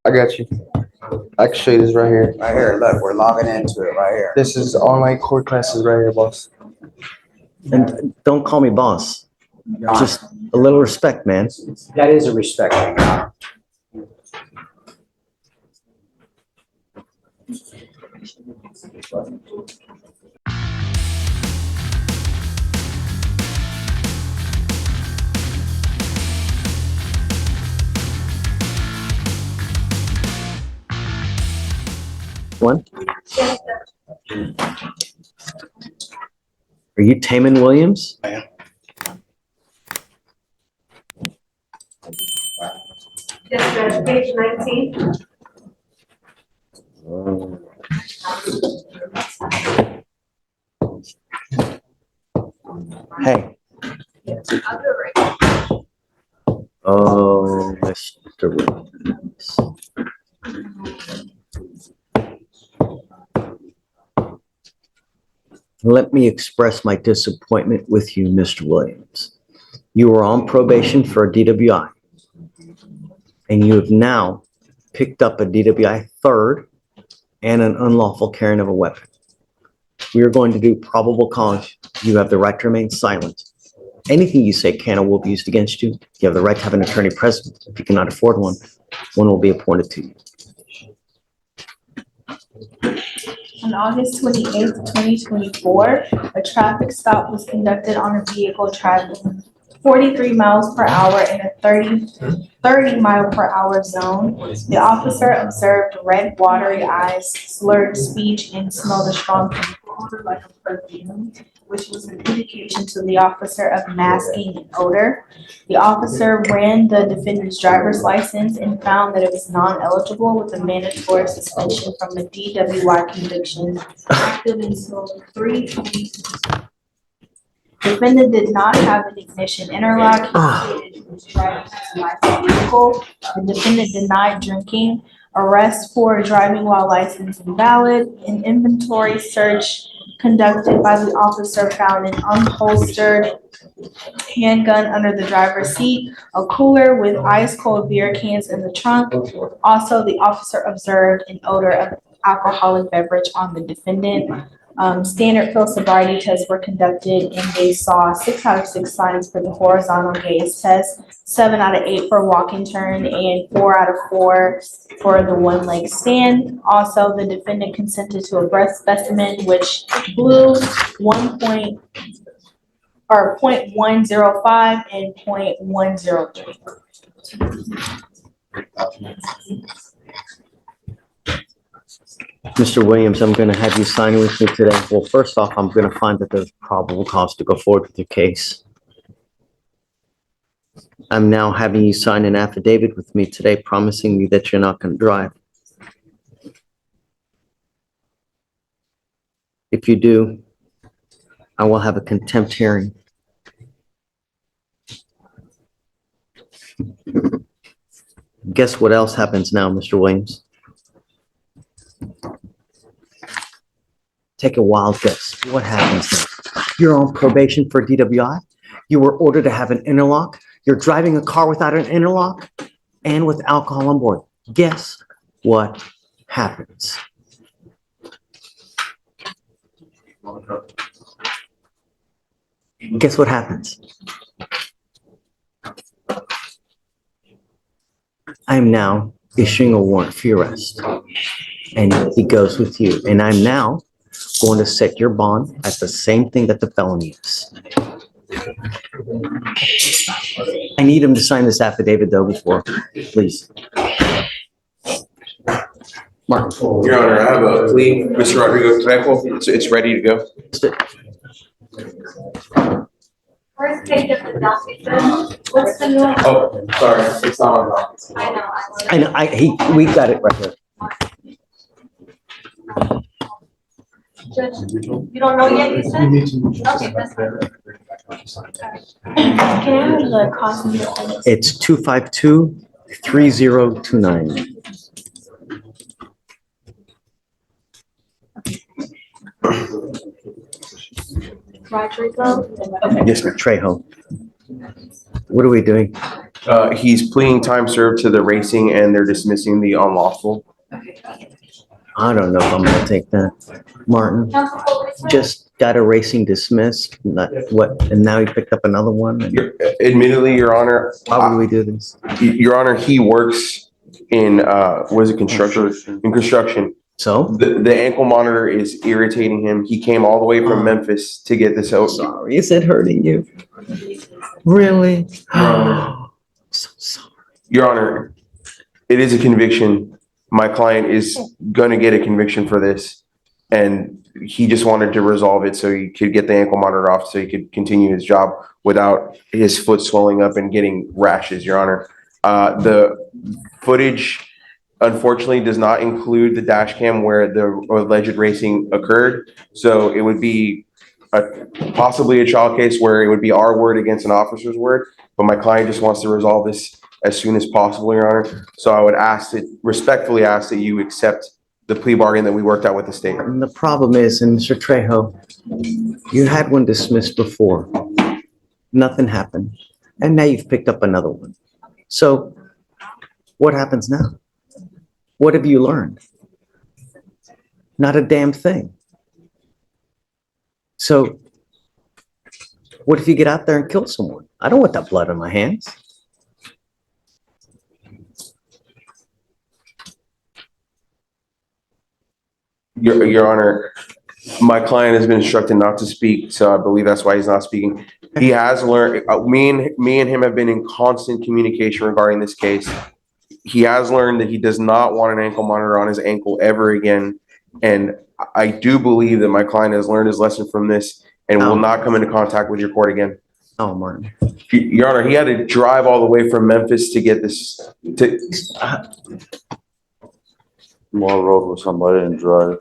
I got you. I can show you this right here. Right here, look, we're logging into it right here. This is online core classes right here, boss. And don't call me boss. Just a little respect, man. That is a respect thing, John. One. Are you Taman Williams? I am. Yes, Judge, page 19. Hey. I'll do it right. Oh, Mr. Williams. Let me express my disappointment with you, Mr. Williams. You were on probation for a DWI, and you have now picked up a DWI third and an unlawful carrying of a weapon. We are going to do probable cause. You have the right to remain silent. Anything you say can or will be used against you. You have the right to have an attorney present. If you cannot afford one, one will be appointed to you. On August 28th, 2024, a traffic stop was conducted on a vehicle traveling 43 miles per hour in a 30 mile per hour zone. The officer observed red watery eyes, slurred speech, and smelled a strong odor like a perfume, which was an indication to the officer of masking an odor. The officer ran the defendant's driver's license and found that it was non-eligible with a mandatory suspension from a DWI conviction active until 3/2022. Defendant did not have an ignition interlock. He was driving his licensed vehicle. The defendant denied drinking. Arrest for driving while license invalid. An inventory search conducted by the officer found an unholstered handgun under the driver's seat, a cooler with ice cold beer cans in the trunk. Also, the officer observed an odor of alcoholic beverage on the defendant. Standard field sobriety tests were conducted and they saw 6 out of 6 signs for the horizontal gaze test, 7 out of 8 for walk and turn, and 4 out of 4 for the one leg stand. Also, the defendant consented to a breath specimen which blew 0.105 and 0.103. Mr. Williams, I'm going to have you sign with me today. Well, first off, I'm going to find that there's probable cause to go forward with your case. I'm now having you sign an affidavit with me today, promising me that you're not going to drive. If you do, I will have a contempt hearing. Guess what else happens now, Mr. Williams? Take a wild guess. What happens now? You're on probation for DWI. You were ordered to have an interlock. You're driving a car without an interlock and with alcohol on board. Guess what happens? Guess what happens? I am now issuing a warrant for your arrest, and he goes with you. And I'm now going to set your bond at the same thing that the felony is. I need him to sign this affidavit though before, please. Mark. Your Honor, I have a plea, Mr. Rodrigo Trejo. It's ready to go. First page of the document. What's the new? Oh, sorry, it's not on docket. I know. We got it right here. Judge, you don't know yet, you said? Okay, that's fine. Can I have the cost of your sentence? It's 252-3029. Rodrigo? Yes, ma'am. Trejo. What are we doing? He's pleading time served to the racing and they're dismissing the unlawful. I don't know if I'm gonna take that. Martin, just got a racing dismissed, not what, and now he picked up another one? And Admittedly, Your Honor, how would we do this? Your Honor, he works in, what is it, construction? In construction. So? The ankle monitor is irritating him. He came all the way from Memphis to get this out. Sorry, is it hurting you? Really? So sorry. Your Honor, it is a conviction. My client is gonna get a conviction for this. And he just wanted to resolve it so he could get the ankle monitor off so he could continue his job without his foot swelling up and getting rashes, Your Honor. The footage unfortunately does not include the dash cam where the alleged racing occurred. So it would be possibly a trial case where it would be our word against an officer's word, but my client just wants to resolve this as soon as possible, Your Honor. So I would respectfully ask that you accept the plea bargain that we worked out with the state. And the problem is, and Mr. Trejo, you had one dismissed before. Nothing happened. And now you've picked up another one. So what happens now? What have you learned? Not a damn thing. So what if you get out there and kill someone? I don't want that blood on my hands. Your Honor, my client has been instructed not to speak, so I believe that's why he's not speaking. He has learned, me and him have been in constant communication regarding this case. He has learned that he does not want an ankle monitor on his ankle ever again. And I do believe that my client has learned his lesson from this and will not come into contact with your court again. Oh, Martin. Your Honor, he had to drive all the way from Memphis to get this, More road with somebody and drive.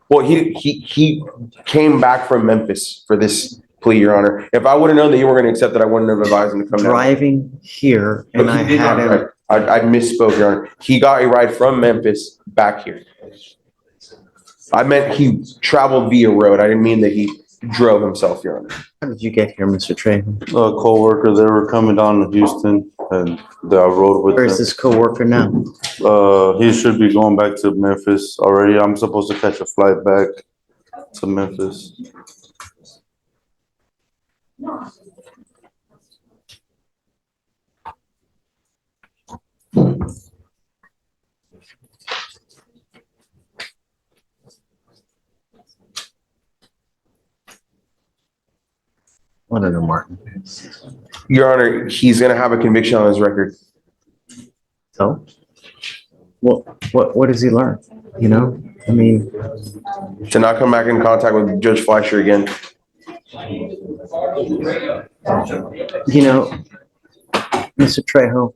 well, he came back from Memphis for this plea, Your Honor. If I would have known that you were gonna accept it, I wouldn't have advised him to come down. Driving here and But I he did had not him. drive. I misspoke, Your Honor. He got a ride from Memphis back here. I meant he traveled via road. I didn't mean that he drove himself, Your Honor. How did you get here, Mr. Trejo? A coworker, they were coming down to Houston and I rode with Where's them. this coworker now? He should be going back to Memphis already. I'm supposed to catch a flight back to Memphis. I don't know, Martin. Your Honor, he's gonna have a conviction on his record. So? What does he learn? You know, I mean, To not come back in contact with Judge Fleischer again. you know, Mr. Trejo,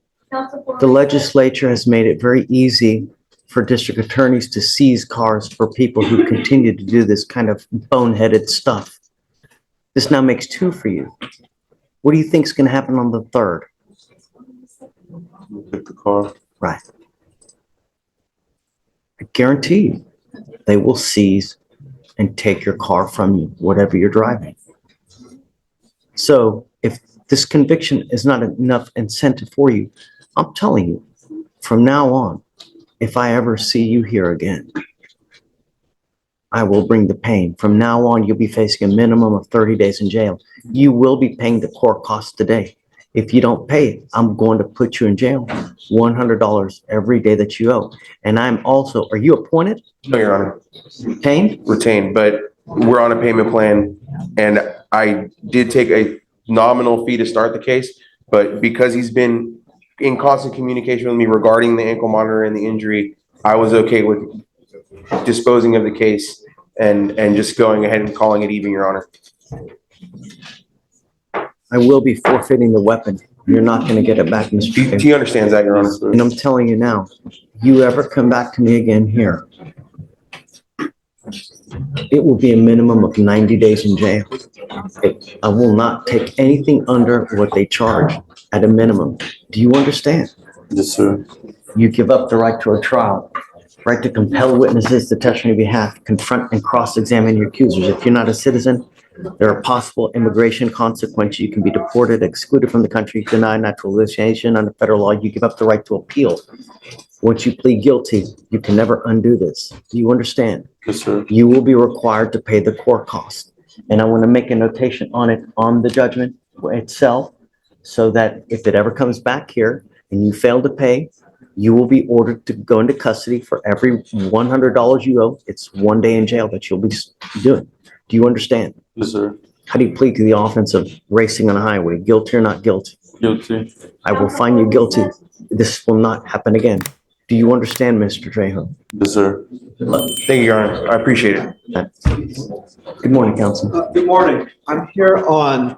the legislature has made it very easy for district attorneys to seize cars for people who continue to do this kind of boneheaded stuff. This now makes two for you. What do you think is going to happen on the third? Pick the car. Right. I guarantee you, they will seize and take your car from you, whatever you're driving. So if this conviction is not enough incentive for you, I'm telling you, from now on, if I ever see you here again, I will bring the pain. From now on, you'll be facing a minimum of 30 days in jail. You will be paying the court costs today. If you don't pay it, I'm going to put you in jail, $100 every day that you owe. And I'm also, are you appointed? No, Your Honor, Retained? retained, but we're on a payment plan. And I did take a nominal fee to start the case, but because he's been in constant communication with me regarding the ankle monitor and the injury, I was okay with disposing of the case and just going ahead and calling it even, Your Honor. I will be forfeiting the weapon. You're not going to get it back, Mr. Chair. He understands that, Your Honor. And I'm telling you now, you ever come back to me again here, it will be a minimum of 90 days in jail. I will not take anything under what they charge at a minimum. Do you understand? Yes, sir. You give up the right to a trial, right to compel witnesses to testify on your behalf, confront and cross-examine your accusers. If you're not a citizen, There are possible immigration consequences. You can be deported, excluded from the country, denied naturalization under federal law. You give up the right to appeal. Once you plead guilty, you can never undo this. Do you understand? Yes, sir. You will be required to pay the court cost. And I want to make a notation on it, on the judgment itself, so that if it ever comes back here and you fail to pay, you will be ordered to go into custody for every $100 you owe. It's 1 day in jail that you'll be doing. Do you understand? Yes, sir. How do you plead to the offense of racing on a highway? Guilty or not guilty? Guilty. I will find you guilty. This will not happen again. Do you understand, Mr. Trejo? Yes, sir. Thank you, Your Honor. I appreciate it. Good morning, counsel. Good morning. I'm here on